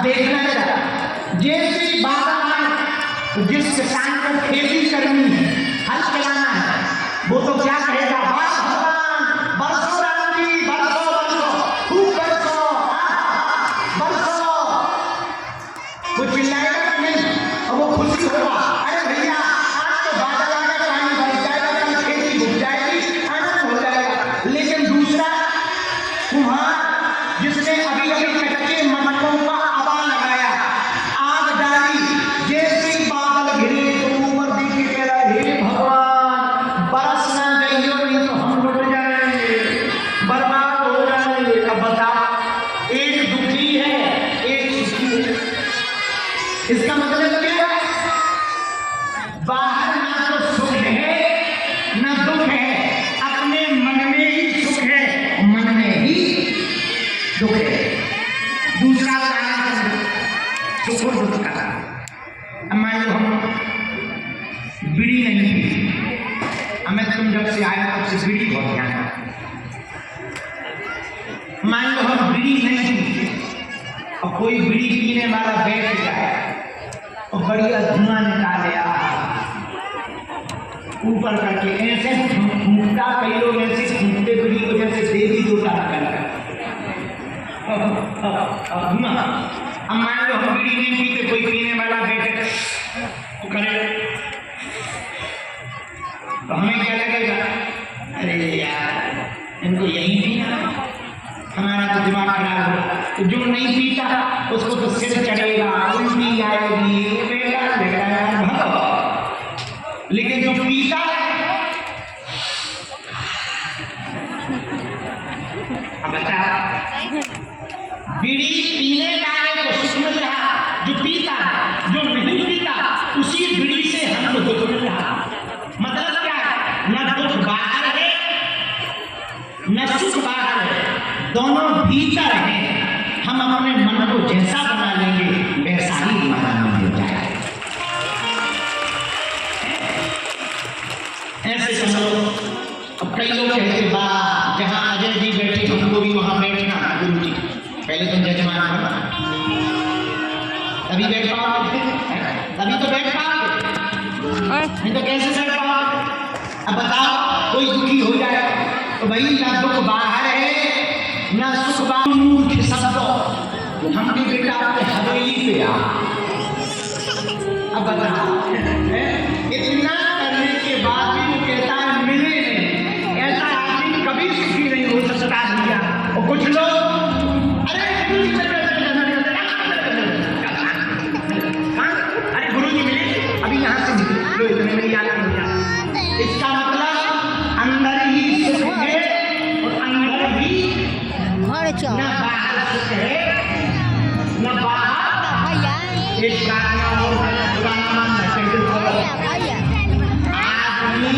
अब देखना जरा, जैसे बाबा जिस किसान को खेती करनी है, हल चलाना है, वो तो क्या कहेगा, वाह भगवान बरसो राम जी, बरसो बरसो खूब बरसो बरसो, वो चिल्लाएगा नहीं और वो खुशी होगा, अरे भैया आज तो बादल आ गए, पानी भर जाएगा, कल खेती डूब जाएगी, आनंद हो जाएगा। लेकिन दूसरा कुम्हार जिसने अभी अभी कच्चे मटकों का आबा लगाया, आग डाली, जैसे बादल घिरे तो ऊपर देखी कह रहा, हे भगवान बरसना चाहिए, नहीं तो हम लुट जाएंगे, बर्बाद हो जाएंगे। अब बता, एक दुखी है एक सुखी है, इसका मतलब क्या है, बाहर ना तो सुख है ना दुख है, अपने मन में ही सुख है, मन में ही दुख है। दूसरा कारण सुख और दुख का, मान लो हम बीड़ी नहीं पी, हमें तुम जब से आए तब से बीड़ी बहुत ध्यान है, मान लो हम बीड़ी नहीं पीते और कोई बीड़ी पीने वाला बैठ जाए और बढ़िया धुआं निकाले ऊपर करके, ऐसे फूंकता, कई लोग ऐसे फूंकते बीड़ी को जैसे देवी देवता निकल धुआं। अब मान लो हम बीड़ी नहीं पीते, कोई पीने वाला बैठे तो करे तो हमें क्या लगेगा, अरे यार इनको यही पीना, हमारा तो दिमाग खराब होगा। तो जो नहीं पीता उसको तो सिर चढ़ेगा, उल्टी आएगी, बेकार बेकार भागो। लेकिन जो पीता अब बता, बीड़ी पीने वाले को सुख मिल रहा, जो पीता जो नहीं पीता उसी बीड़ी से हम लोग दुख मिल रहा। मतलब क्या है, न दुख बाहर है न सुख बाहर है, दोनों भीतर है। हम अपने मन को जैसा बना लेंगे वैसा ही हमारा मन हो जाएगा। ऐसे समझो, अब कई लोग कहते वाह जहाँ अजय जी बैठे हमको भी वहां बैठना है, गुरु जी पहले तुम जजमान बना तभी बैठ पाओगे, तभी तो बैठ पाओगे, नहीं तो कैसे बैठ पाओगे। अब बताओ कोई दुखी हो जाए तो भाई ना दुख बाहर है ना सुख बाहर, मूर्ख शब्द हम भी बेटा अपने हवेली पे आ। अब बताओ इतना करने के बाद भी वो कहता है मिले नहीं, ऐसा आदमी कभी सुखी नहीं हो सकता भैया। और कुछ लोग अरे गुरु जी मिले, अभी यहाँ से निकले लो, इतने में याद हो जाए। इसका मतलब अंदर ही सुख है और अंदर ही न बाहर सुख है न बाहर। एक गाना और पुराना मानना आदमी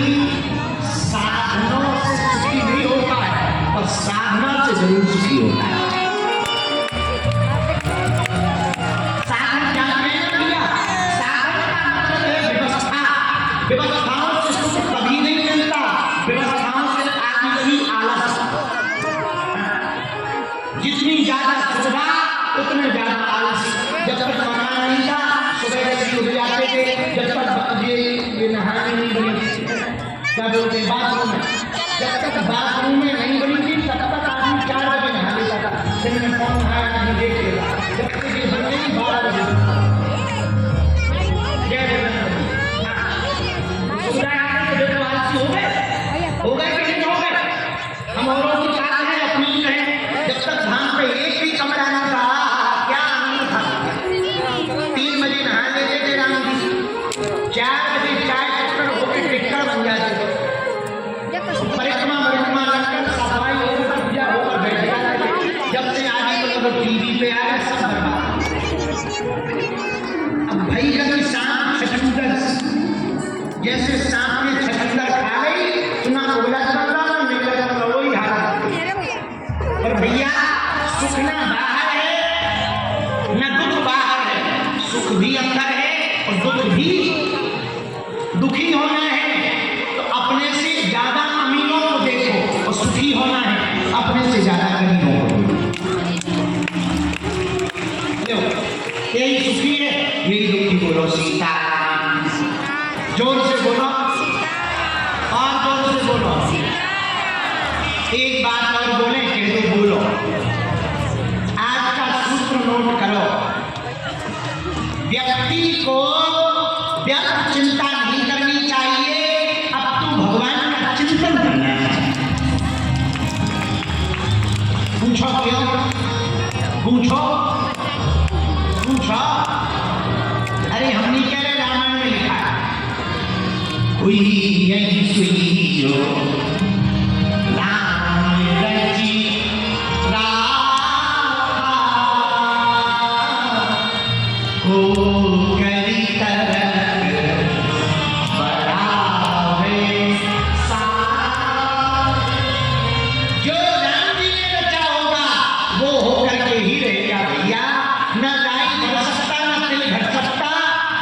साधनों से सुखी नहीं होता है और साधना से जरूर सुखी होता है। साधन क्या है भैया, साधन का मतलब है व्यवस्था, व्यवस्थाओं से सुख कभी नहीं मिलता, व्यवस्थाओं से आदमी कभी आलस। जितनी ज्यादा सुविधा उतने ज्यादा आलस। जब तक मकान नहीं था सुबह जल्दी उठ जाते थे, जब तक ये नहाने नहीं बनी, क्या बोलते हैं बाथरूम में, जब तक बाथरूम में नहीं बनी थी तब तक आदमी 4 बजे नहा लेता था, दिन में कौन नहाया नहीं देख लेगा, जब तक ये बन गई 12 बजे। हो गए कि नहीं हो गए, हम औरों की बात है अपनी कहें। जब तक धाम पे एक भी कमरा ना था क्या आनंद था। 3 बजे नहा लेते थे राम जी, 4 बजे चाय चक्कर होकर टिक्कर बन जाते थे, परिक्रमा परिक्रमा लगकर सफाई होकर पूजा होकर बैठ जाते थे। जब से आगे तो टीवी पे आ गए सब बर्बाद। अब भाई कभी सांप छछूंदर, जैसे सांप ने छछूंदर खा गई तो ना बोला वही हालत। पर भैया सुख ना बाहर है ना दुख बाहर है, सुख भी अंदर है और दुख भी। दुखी होना है तो अपने से ज्यादा अमीरों को देखो और सुखी होना है अपने से ज्यादा गरीबों को देखो। व्यक्ति को व्यर्थ चिंता नहीं करनी चाहिए। अब तू भगवान का चिंतन करना है। पूछो क्यों? पूछो पूछो। अरे हम नहीं कह रहे, रामायण में लिखा है, हुई यही सुई जो राम रची हो करी तरक बढ़ावे साथ। जो राम जी ने रचा होगा वो होकर के ही रहेगा भैया। न गाय बढ़ सकता न तिल घट सकता।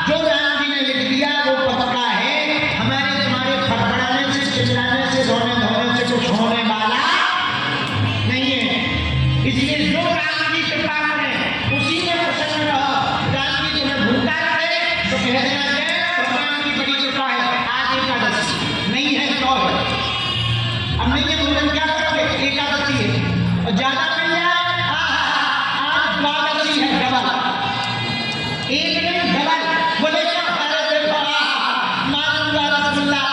जो राम जी ने लिख दिया वो पक्का है। हमारे तुम्हारे फटफड़ाने से, चिल्लाने से, रोने धोने से कुछ होने वाला नहीं है। इसलिए जो राम जी कृपा करें उसी में प्रसन्न रहो। राम जी तुम्हें भूखा रहे तो कह देना जय भगवान की बड़ी कृपा है। आज एकादशी नहीं है तो अब नहीं है भोजन क्या करोगे? एकादशी है और ज्यादा मिल जाए आज द्वादशी है, डबल एक दिन डबल। बोले क्या अरे देखो मालूंगा रसगुल्ला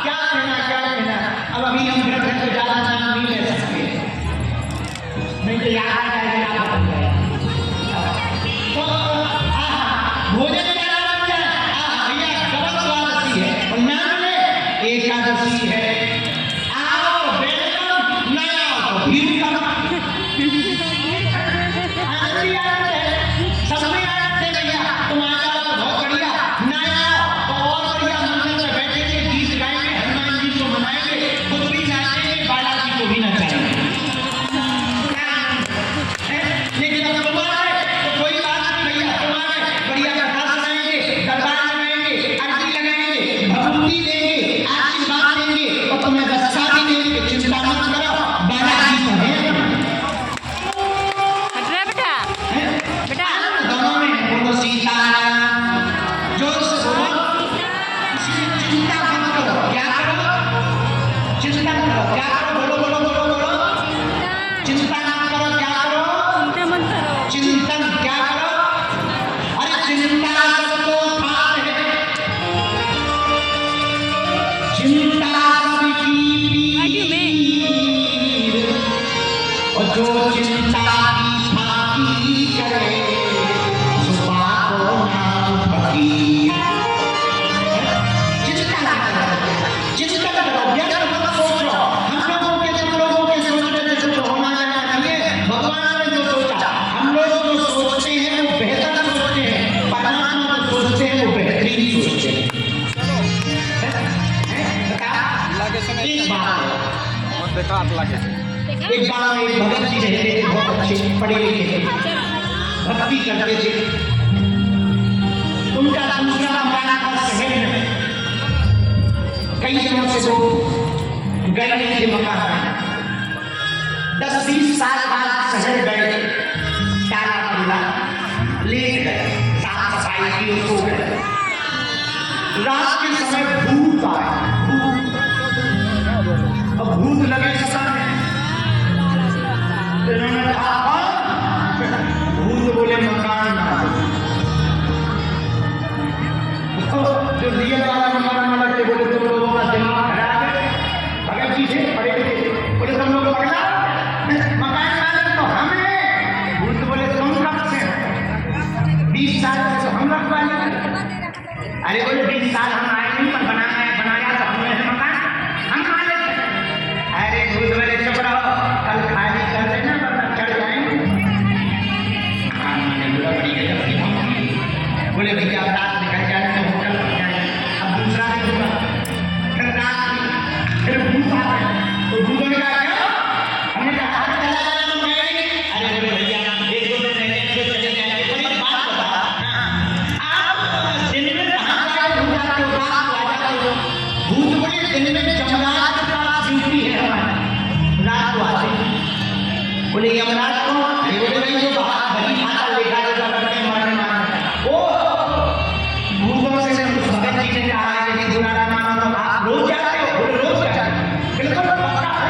क्या कहना क्या कहना। अब अभी हम घर घर को ज्यादा नाम नहीं ले सकते, नहीं तो याद आ जाएगा आप बन गए। तो भोजन ज्यादा बन जाए भैया डबल द्वादशी है और नाम ले एकादशी है। आओ वेलकम, ना आओ तो भीड़ कम। आनंदी आनंद है, सब में आनंद है भैया। तुम आ जाओ तो बहुत बढ़िया, ना आओ तो और बढ़िया। मंदिर में बैठेंगे, गीत गाएंगे, हनुमान जी को मनाएंगे, खुद भी नाचेंगे, बालाजी को भी नचाएंगे। लेकिन अब तुम आ गए तो कोई बात नहीं भैया। तुम आ गए बढ़िया कथा सुनाएंगे, दरबार लगाएंगे, आरती लगाएंगे, भक्ति देंगे, आशीर्वाद देंगे और तुम्हें रक्षा भी देंगे। चिंता मत करो, बालाजी तो है। बेटा दोनों में बोलो सीताराम, जोर से बोलो। इसलिए चिंता मत करो। क्या करो? चिंता करो। क्या करो? बोलो बोलो बोलो बोलो। चिंता मत करो। क्या करो? चिंता मत करो। चिंतन क्या करो? अरे चिंता सबको खात है, चिंता सबकी पीर और जो चिंता की फाकी करे सुबह को नाम फकीर। चिंता ना करो, चिंता ना करो, व्यर्थ मत सोचो। हम लोगों के तुम लोगों के सोचने से कुछ होना जाना नहीं है। भगवान ने जो सोचा, हम लोग जो सोचते हैं वो बेहतर सोचते हैं, परमात्मा जो सोचते हैं वो बेहतरीन सोचते हैं। एक बात देखा आप लागे एक बार एक भगत जी रहते थे, बहुत अच्छे पढ़े लिखे थे, भक्ति करते थे। उनका दूसरा मकान था शहर में। कई दिनों से वो गए नहीं थे मकान में। 10-20 साल बाद शहर गए, ताला खुला, लेट गए, साफ सफाई की उसको गए। रात के समय भूत आए, अब भूत लगे सब में। इन्होंने कहा भूत बोले मकान जो दिए वाला मकान मालक थे बोले तुम लोगों का दिमाग खराब है। भगत जी थे पढ़े लिखे बोले तुम लोग पकड़ा मकान मालक तो हम हैं। भूत बोले तुम कब से? 20 साल से तो हम रखवा लेंगे। अरे बोले 20 साल हम आए नहीं पर बनाया तो हमने है मकान, हम मालिक हैं। अरे भूत बोले चुप रहो, कल खाली कर देना वरना चढ़ जाएंगे। बड़ी गजब की धमकी। बोले भैया रात निकल जाए तो होटल बन जाए। अब दूसरा दिन हुआ, फिर रात की, फिर भूत आ गए तो भूतों ने कहा क्या? हमने कहा चला जाना तुम गए नहीं। अरे बोले भैया 1-2 दिन रहने फिर चले जाएंगे। बोले एक बात बता, आप दिन में कहाँ जाके भूत आते हो, रात को आ जाते हो? भूत बोले दिन में जमराज के पास ड्यूटी है हमारी, रात को आते हैं। बोले यमराज को? अरे बोले भाई जो बाहर भली खाता लेखा लेखा करके मारने ओ भूतों से उस भगत जी ने कहा है कि बुरा ना मानो तो आप रोज जाते हो? बोले रोज जाते हो। बिल्कुल पक्का है।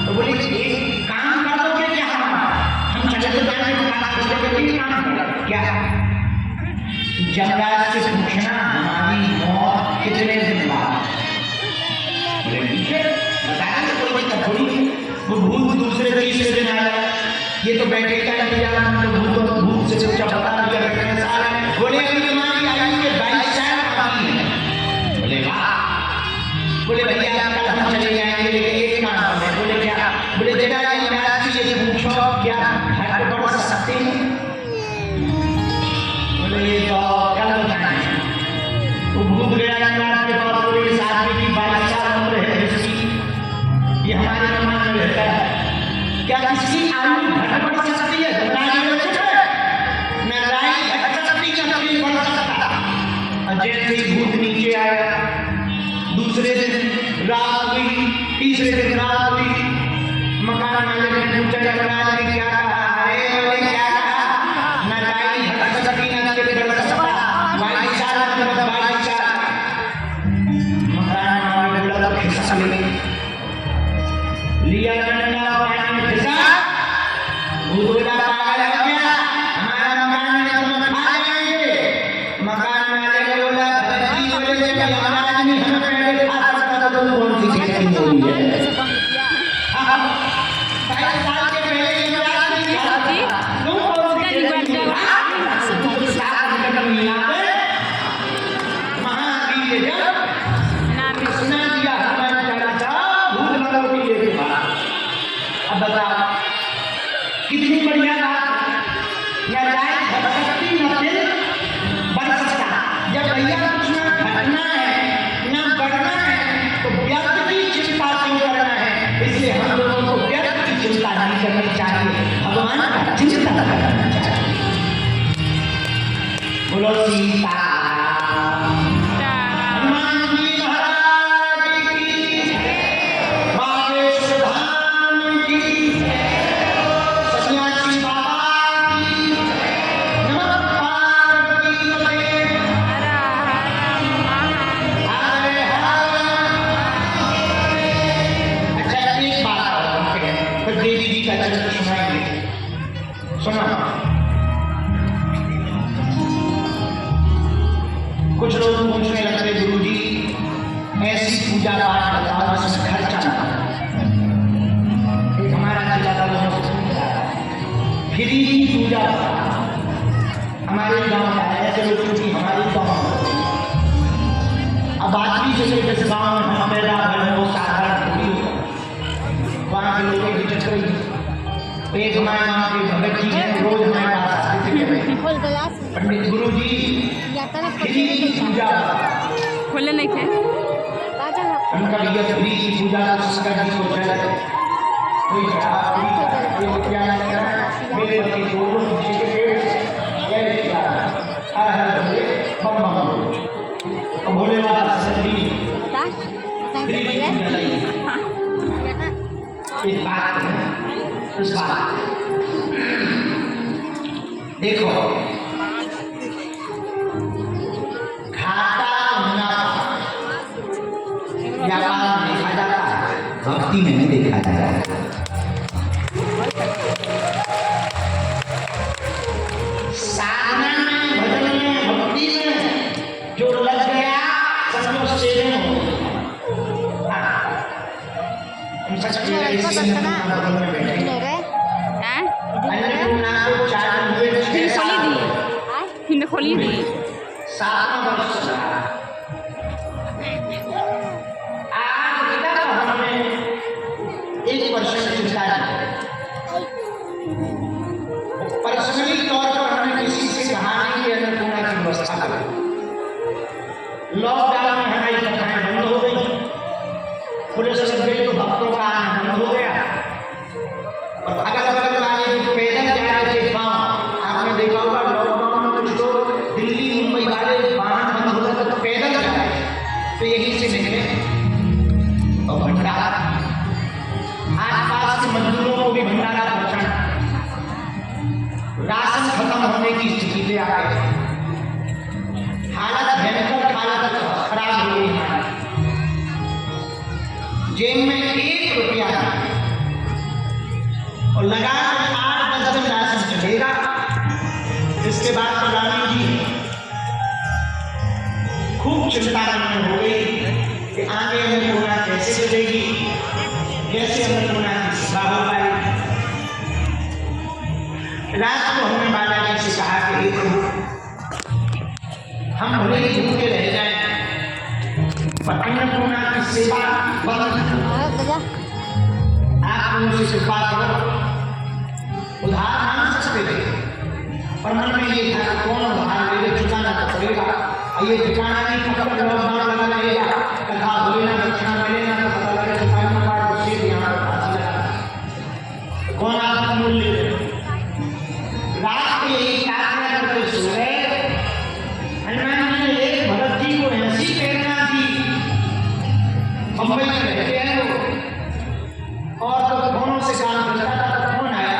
तो बोले एक काम कर दोगे क्या? हम चले तो जाने मकान छोड़ के काम कर क्या? ये तो बैठे का इंतजार, तो भूत से पूछा बता दिया कितने साल है। बोले अभी हमारी आयु के 22 साल बाकी है। बोले वाह। बोले भैया कल हम चले जाएंगे, लेकिन एक काम है। बोले क्या? बोले जरा महाराज से ये पूछो क्या घर बढ़ सकते हैं? बोले ये तो कल बताएं। वो भूत गया महाराज के पास, बोले इस आदमी की 22 साल उम्र है इसकी, ये हमारे जमाने में रहता है, क्या किसी आयु घट बढ़ सकती है? नारायण घट सकती है, कभी बढ़ सकता। जैसे ही भूत नीचे आया, दूसरे दिन रात हुई, तीसरे दिन रात हुई, मकान मालिक ने पूछा जगन्नाथ ने क्या कहा? अरे बोले क्या कहा? नारायण घट सकती न कभी बढ़ सकता। 22 साल मतलब 22 साल। मकान मालिक बोला खिस्सा लिया डंडा पानी में घिसा, भूतोला पागल हो गया, हमारा मकान में तुम खा जाएंगे। मकान मालिक बोला भगती बोले जब यमराज ने हमें पहले खा सकता था तो कौन सी चीज की बोली है? 22 साल के पहले यमराज ने खा सकता, तुम कौन सी चीज की बोली? साथ निकल मिला पे महावीर जब सुना दिया हमारा चला था भूत लगोटी लेके बाहर। अब बताओ कितनी बढ़िया बात। नारायण घट सकती न फिर बढ़ सकता। जब भैया कुछ ना घटना है ना बढ़ना है तो व्यर्थ की चिंता क्यों करना है? इसलिए हम लोगों को व्यर्थ की चिंता नहीं करनी चाहिए, भगवान का चिंतन करना चाहिए। बोलो सीता हनुमान जी महाराज की, बागेश्वर धाम की, सन्यासी बाबा की, नमः पार्वती पते, हरे हर। अच्छा एक बात और फिर देवी जी का चरित्र सुनाएंगे। सुनो, कुछ लोग पूछने लगते गुरु जी ऐसी पूजा पाठ बताओ जिसमें खर्चा ना हो। एक हमारा जिला का लोगों से पूछा फ्री की पूजा हमारे गांव का है, ऐसे लोग क्योंकि हमारे गांव में अब बात भी जैसे गाँव में हम पैदा हुए वो साधारण थोड़ी हो, वहाँ के लोगों की चक्कर। एक हमारे गाँव के भगत जी हैं, रोज हमारे पास आते थे, पंडित गुरु जी फ्री की पूजा खोले नहीं थे उनका भैया फ्री की पूजा शंकर जी को चढ़ा कोई चढ़ा कोई रुपया नहीं करा मेरे बच्चे दोनों पीछे के पेड़ ये किया हर हर भोले बम बम और भोले बाबा सदी फ्री की पूजा नहीं इस बात उस बात देखो व्यापार में देखा जाता है, भक्ति में नहीं देखा जाता है। साधना में, भजन में, भक्ति में जो लग गया समझो सेवे हो गया। हम सच में भगवान में बैठे अन्नपूर्णा को 4 हुए 6 साल खोली दी 7वां वर्ष चल रहा है। एक पर्सन चिंता है, पर्सनली तौर पर हमने किसी से कहा नहीं कि अन्नपूर्णा की व्यवस्था करें। लॉकडाउन में हमारी कथाएं बंद हो गई, पुलिस लग गई तो भक्तों का आना बंद हो गया। और अगल बगल वाले जो पैदल जा रहे थे गाँव, आपने देखा होगा लॉकडाउन में कुछ लोग दिल्ली मुंबई वाले वाहन बंद हो गए तो पैदल जा रहे तो यहीं से निकले और भंडारा आसपास के मजदूरों को भी भंडारा पहुंचाना। राशन खत्म होने की स्थिति पे आ गए, हालत भयंकर, हालत खराब हो गई। जेब में 1 रुपया और लगातार 8-10 दिन राशन चलेगा। इसके बाद प्रधानी जी खूब चिंता में हो गई कि आगे अन्नपूर्णा कैसे चलेगी, कैसे अन्नपूर्णा की सेवा हो पाएगी। रात को हमने बालाजी से कहा कि हे प्रभु, हम भले ही भूखे रह जाएं, पर अन्नपूर्णा की सेवा बंद आप उनसे कृपा करो। उधार मांग सकते थे, पर मन में ये था कौन उधार ले चुकाना तो पड़ेगा, और ये चुकाना नहीं तो कब लॉकडाउन लगा रहेगा, कथा बोले ना, दक्षिणा मिले ना, तो पता लगे चुकाई ना पाए तो सीधे यहाँ पर फांसी लगा। कौन आपका मूल्य दे? रात को यही प्रार्थना करते सोए हनुमान जी ने एक भरत जी को ऐसी प्रेरणा दी, बम्बई में रहते हैं वो, और तो फोनों से काम करता था, तो फोन आया,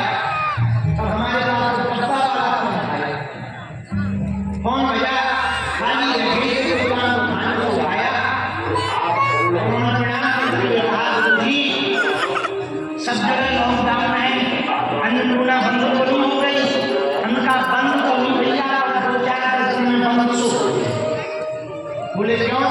तब हमारे पास तो पत्ता वाला फोन आया, फोन बजा, खाली रखे थे दुकान को खाने को आया, उन्होंने प्रणाम करते हुए कहा, गुरुजी सब जगह लॉकडाउन है, अन्नपूर्णा बंद तो नहीं हो गई, उनका बंद तो नहीं भैया, 2-4 दिन में बंद हो। बोले क्यों?